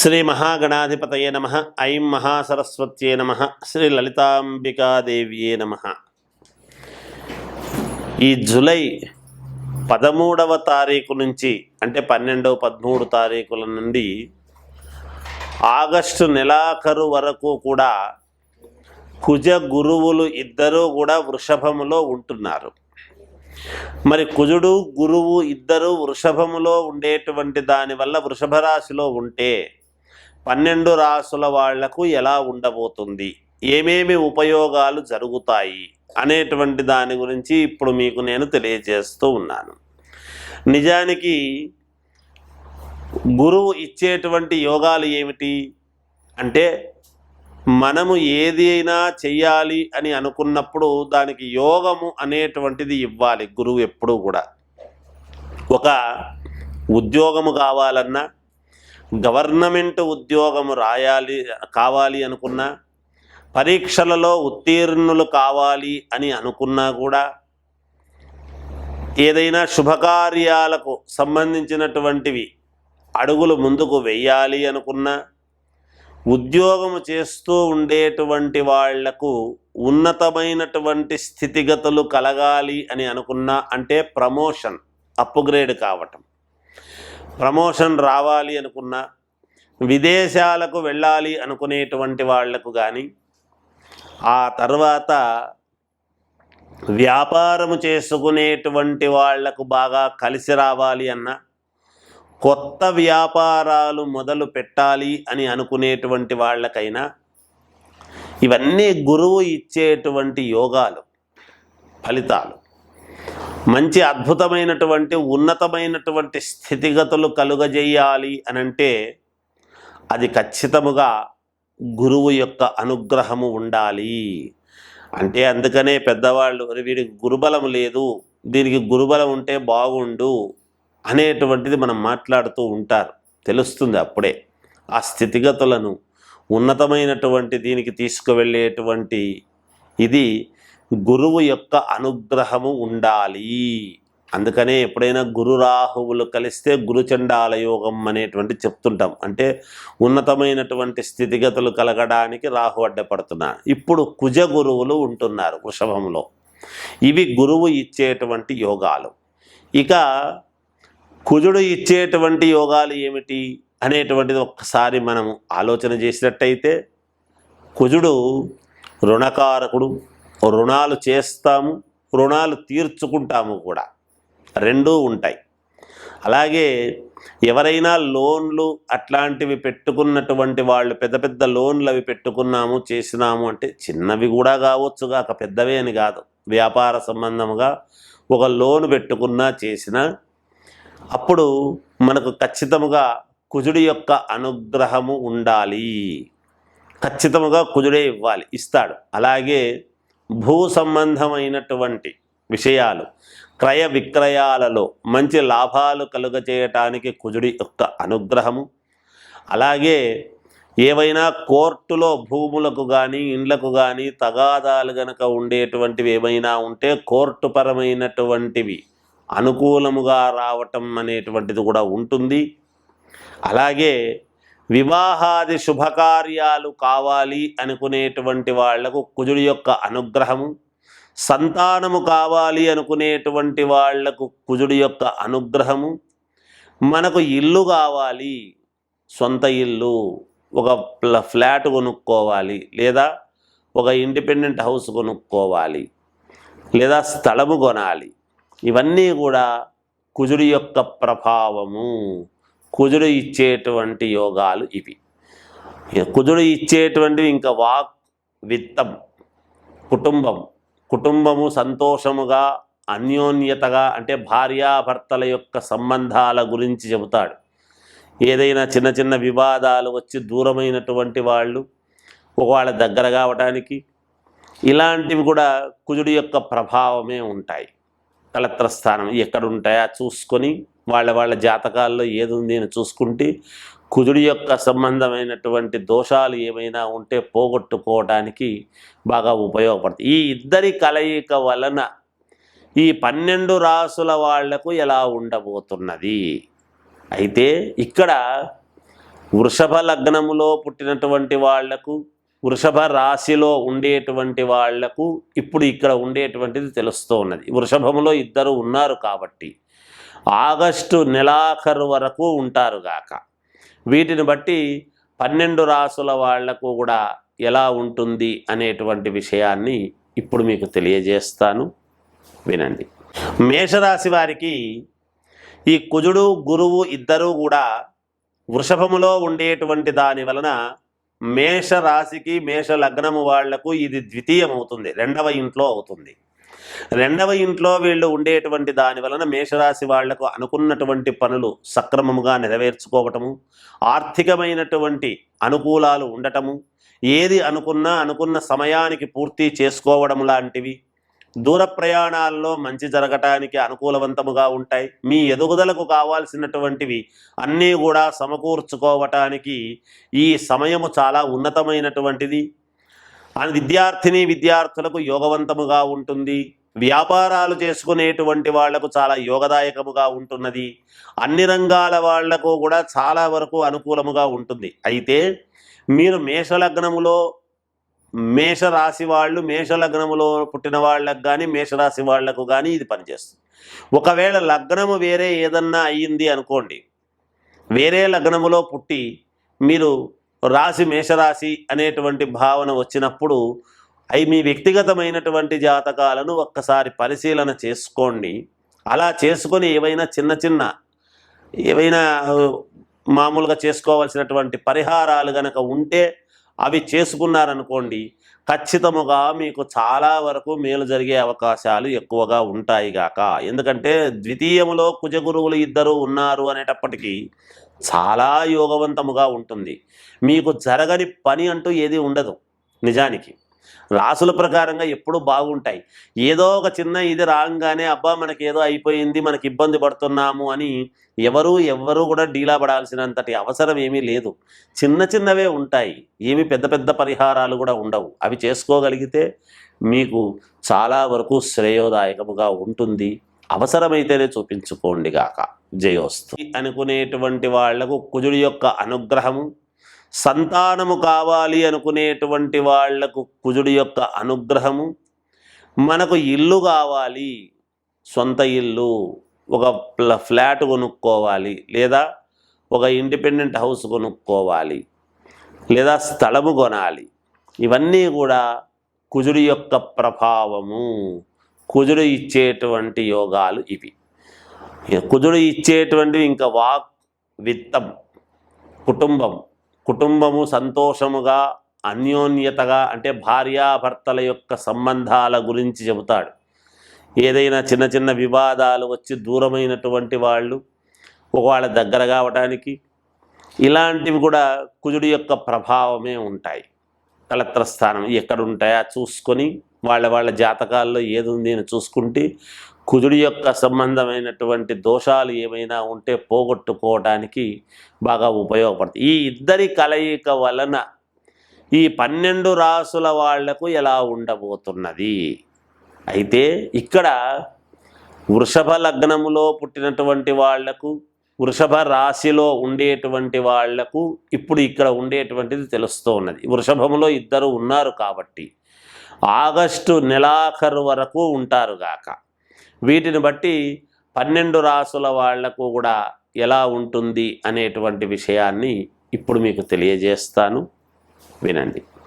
శ్రీ మహాగణాధిపతయే నమః. ఐం మహాసరస్వత్యే నమః. శ్రీ లలితాంబికాదేవ్యే నమః. ఈ జూలై 13వ తారీఖు నుంచి అంటే 12, 13 తారీఖుల నుండి ఆగస్టు నెలాఖరు వరకు కూడా కుజ గురువులు ఇద్దరూ కూడా వృషభములో ఉంటున్నారు. మరి కుజుడు గురువు ఇద్దరు వృషభములో ఉండేటువంటి దానివల్ల వృషభ రాశిలో ఉంటే 12 రాసుల వాళ్లకు ఎలా ఉండబోతుంది, ఏమేమి ఉపయోగాలు జరుగుతాయి అనేటువంటి దాని గురించి ఇప్పుడు మీకు నేను తెలియజేస్తూ ఉన్నాను. నిజానికి గురువు ఇచ్చేటువంటి యోగాలు ఏమిటి అంటే, మనము ఏది అయినా చెయ్యాలి అని అనుకున్నప్పుడు దానికి యోగము అనేటువంటిది ఇవ్వాలి. గురువు ఎప్పుడూ కూడా ఒక ఉద్యోగము కావాలన్నా, గవర్నమెంట్ ఉద్యోగము కావాలి అనుకున్నా, పరీక్షలలో ఉత్తీర్ణులు కావాలి అని అనుకున్నా కూడా, ఏదైనా శుభకార్యాలకు సంబంధించినటువంటివి అడుగులు ముందుకు వెయ్యాలి అనుకున్నా, ఉద్యోగము చేస్తూ ఉండేటువంటి వాళ్లకు ఉన్నతమైనటువంటి స్థితిగతులు కలగాలి అని అనుకున్నా, అంటే ప్రమోషన్, అప్గ్రేడ్ కావటం, ప్రమోషన్ రావాలి అనుకున్నా, విదేశాలకు వెళ్ళాలి అనుకునేటువంటి వాళ్లకు కానీ, ఆ తర్వాత వ్యాపారము చేసుకునేటువంటి వాళ్లకు బాగా కలిసి రావాలి అన్నా, కొత్త వ్యాపారాలు మొదలు పెట్టాలి అని అనుకునేటువంటి వాళ్ళకైనా, ఇవన్నీ గురువు ఇచ్చేటువంటి యోగాలు, ఫలితాలు. మంచి అద్భుతమైనటువంటి ఉన్నతమైనటువంటి స్థితిగతులు కలుగజేయాలి అనంటే అది ఖచ్చితముగా గురువు యొక్క అనుగ్రహము ఉండాలి. అంటే అందుకనే పెద్దవాళ్ళు వీడికి గురుబలం లేదు, దీనికి గురుబలం ఉంటే బాగుండు అనేటువంటిది మనం మాట్లాడుతూ ఉంటారు. తెలుస్తుంది అప్పుడే ఆ స్థితిగతులను ఉన్నతమైనటువంటి దీనికి తీసుకువెళ్ళేటువంటి ఇది గురువు యొక్క అనుగ్రహము ఉండాలి. అందుకనే ఎప్పుడైనా గురు రాహువులు కలిస్తే గురుచండాల యోగం అనేటువంటి చెప్తుంటాం. అంటే ఉన్నతమైనటువంటి స్థితిగతులు కలగడానికి రాహు అడ్డపడుతున్నాడు. ఇప్పుడు కుజ గురువులు ఉంటున్నారు వృషభంలో. ఇవి గురువు ఇచ్చేటువంటి యోగాలు. ఇక కుజుడు ఇచ్చేటువంటి యోగాలు ఏమిటి అనేటువంటిది ఒక్కసారి మనము ఆలోచన చేసినట్టయితే, కుజుడు రుణకారకుడు. రుణాలు చేస్తాము, రుణాలు తీర్చుకుంటాము కూడా, రెండూ ఉంటాయి. అలాగే ఎవరైనా లోన్లు అట్లాంటివి పెట్టుకున్నటువంటి వాళ్ళు, పెద్ద పెద్ద లోన్లు అవి పెట్టుకున్నాము చేసినాము అంటే, చిన్నవి కూడా కావచ్చు కాక పెద్దవే అని కాదు, వ్యాపార సంబంధముగా ఒక లోన్ పెట్టుకున్నా చేసినా, అప్పుడు మనకు ఖచ్చితముగా కుజుడి యొక్క అనుగ్రహము ఉండాలి. ఖచ్చితముగా కుజుడే ఇవ్వాలి, ఇస్తాడు. అలాగే భూ సంబంధమైనటువంటి విషయాలు, క్రయ విక్రయాలలో మంచి లాభాలు కలుగజేయటానికి కుజుడి యొక్క అనుగ్రహము. అలాగే ఏవైనా కోర్టులో భూములకు కానీ ఇండ్లకు కానీ తగాదాలు గనక ఉండేటువంటివి ఏమైనా ఉంటే కోర్టు పరమైనటువంటివి అనుకూలముగా రావటం అనేటువంటిది కూడా ఉంటుంది. అలాగే వివాహాది శుభకార్యాలు కావాలి అనుకునేటువంటి వాళ్లకు కుజుడి యొక్క అనుగ్రహము, సంతానము కావాలి అనుకునేటువంటి వాళ్లకు కుజుడి యొక్క అనుగ్రహము, మనకు ఇల్లు కావాలి, సొంత ఇల్లు, ఒక ఫ్లాట్ కొనుక్కోవాలి, లేదా ఒక ఇండిపెండెంట్ హౌస్ కొనుక్కోవాలి, లేదా స్థలము కొనాలి, ఇవన్నీ కూడా కుజుడి యొక్క ప్రభావము. కుజుడు ఇచ్చేటువంటి యోగాలు ఇవి. కుజుడు ఇచ్చేటువంటివి ఇంకా వాక్, విత్తం, కుటుంబము సంతోషముగా అన్యోన్యతగా, అంటే భార్యాభర్తల యొక్క సంబంధాల గురించి చెబుతాడు. ఏదైనా చిన్న చిన్న వివాదాలు వచ్చి దూరమైనటువంటి వాళ్ళు ఒకవేళ దగ్గర కావటానికి, ఇలాంటివి కూడా కుజుడి యొక్క ప్రభావమే ఉంటాయి. కళత్ర స్థానం ఎక్కడుంటాయో చూసుకొని వాళ్ళ జాతకాల్లో ఏది ఉంది అని చూసుకుంటే కుజుడి యొక్క సంబంధమైనటువంటి దోషాలు ఏమైనా ఉంటే పోగొట్టుకోవడానికి బాగా ఉపయోగపడుతుంది. ఈ ఇద్దరి కలయిక వలన ఈ 12 రాసుల వాళ్లకు ఎలా ఉండబోతున్నది అయితే, ఇక్కడ వృషభ లగ్నములో పుట్టినటువంటి వాళ్లకు, వృషభ రాశిలో ఉండేటువంటి వాళ్లకు ఇప్పుడు ఇక్కడ ఉండేటువంటిది తెలుస్తూ ఉన్నది. వృషభములో ఇద్దరు ఉన్నారు కాబట్టి ఆగస్టు నెలాఖరు వరకు ఉంటారు గాక. వీటిని బట్టి 12 రాసుల వాళ్లకు కూడా ఎలా ఉంటుంది అనేటువంటి విషయాన్ని ఇప్పుడు మీకు తెలియజేస్తాను, వినండి. మేషరాశి వారికి ఈ కుజుడు గురువు ఇద్దరూ కూడా వృషభములో ఉండేటువంటి దాని వలన మేషరాశికి మేష లగ్నము వాళ్లకు ఇది ద్వితీయమవుతుంది, 2వ ఇంట్లో అవుతుంది. 2వ ఇంట్లో వీళ్ళు ఉండేటువంటి దాని వలన మేషరాశి వాళ్లకు అనుకున్నటువంటి పనులు సక్రమముగా నెరవేర్చుకోవటము, ఆర్థికమైనటువంటి అనుకూలాలు ఉండటము, ఏది అనుకున్న సమయానికి పూర్తి చేసుకోవడం లాంటివి, దూర ప్రయాణాల్లో మంచి జరగటానికి అనుకూలవంతముగా ఉంటాయి. మీ ఎదుగుదలకు కావాల్సినటువంటివి అన్నీ కూడా సమకూర్చుకోవటానికి ఈ సమయము చాలా ఉన్నతమైనటువంటిది. విద్యార్థులకు యోగవంతముగా ఉంటుంది. వ్యాపారాలు చేసుకునేటువంటి వాళ్లకు చాలా యోగదాయకముగా ఉంటున్నది. అన్ని రంగాల వాళ్లకు కూడా చాలా వరకు అనుకూలముగా ఉంటుంది. అయితే మీరు మేషలగ్నములో మేషరాశి వాళ్ళు, మేషలగ్నములో పుట్టిన వాళ్ళకు కానీ మేషరాశి వాళ్లకు కానీ ఇది పనిచేస్తుంది. ఒకవేళ లగ్నము వేరే ఏదన్నా అయ్యింది అనుకోండి, వేరే లగ్నములో పుట్టి మీరు రాశి మేషరాశి అనేటువంటి భావన వచ్చినప్పుడు అవి మీ వ్యక్తిగతమైనటువంటి జాతకాలను ఒక్కసారి పరిశీలన చేసుకోండి. అలా చేసుకొని ఏవైనా మామూలుగా చేసుకోవాల్సినటువంటి పరిహారాలు గనక ఉంటే అవి చేసుకున్నారనుకోండి, ఖచ్చితముగా మీకు చాలా వరకు మేలు జరిగే అవకాశాలు ఎక్కువగా ఉంటాయి గాక. ఎందుకంటే ద్వితీయములో కుజగురువులు ఇద్దరు ఉన్నారు అనేటప్పటికీ చాలా యోగవంతముగా ఉంటుంది. మీకు జరగని పని అంటూ ఏది ఉండదు. నిజానికి రాసుల ప్రకారంగా ఎప్పుడూ బాగుంటాయి. ఏదో ఒక చిన్న ఇది రాగానే అబ్బా మనకేదో అయిపోయింది, మనకి ఇబ్బంది పడుతున్నాము అని ఎవరు కూడా డీలా పడాల్సినంతటి అవసరం ఏమీ లేదు. చిన్నవే ఉంటాయి, ఏమి పెద్ద పరిహారాలు కూడా ఉండవు. అవి చేసుకోగలిగితే మీకు చాలా వరకు శ్రేయోదాయకముగా ఉంటుంది. అవసరమైతేనే చూపించుకోండి గాక. జయోస్తు. అనుకునేటువంటి వాళ్లకు కుజుడి యొక్క అనుగ్రహము, సంతానము కావాలి అనుకునేటువంటి వాళ్లకు కుజుడి యొక్క అనుగ్రహము, మనకు ఇల్లు కావాలి, సొంత ఇల్లు, ఒక ఫ్లాట్ కొనుక్కోవాలి, లేదా ఒక ఇండిపెండెంట్ హౌస్ కొనుక్కోవాలి, లేదా స్థలము కొనాలి, ఇవన్నీ కూడా కుజుడి యొక్క ప్రభావము. కుజుడు ఇచ్చేటువంటి యోగాలు ఇవి. కుజుడు ఇచ్చేటువంటివి ఇంకా వాక్, విత్తం, కుటుంబము సంతోషముగా, అన్యోన్యతగా, అంటే భార్యాభర్తల యొక్క సంబంధాల గురించి చెబుతాడు. ఏదైనా చిన్న వివాదాలు వచ్చి దూరమైనటువంటి వాళ్ళు ఒకవేళ దగ్గర కావడానికి ఇలాంటివి కూడా కుజుడి యొక్క ప్రభావమే ఉంటాయి. కళత్రస్థానం ఎక్కడుంటాయో చూసుకొని వాళ్ళ జాతకాల్లో ఏది ఉంది అని చూసుకుంటే కుజుడి యొక్క సంబంధమైనటువంటి దోషాలు ఏమైనా ఉంటే పోగొట్టుకోవడానికి బాగా ఉపయోగపడుతుంది. ఈ ఇద్దరి కలయిక వలన ఈ 12 రాసుల వాళ్లకు ఎలా ఉండబోతున్నది? అయితే ఇక్కడ వృషభ లగ్నములో పుట్టినటువంటి వాళ్లకు, వృషభ రాశిలో ఉండేటువంటి వాళ్లకు ఇప్పుడు ఇక్కడ ఉండేటువంటిది తెలుస్తూ ఉన్నది. వృషభములో ఇద్దరు ఉన్నారు కాబట్టి ఆగస్టు నెలాఖరు వరకు ఉంటారు గాక. వీటిని బట్టి 12 రాసుల వాళ్లకు కూడా ఎలా ఉంటుంది అనేటువంటి విషయాన్ని ఇప్పుడు మీకు తెలియజేస్తాను, వినండి.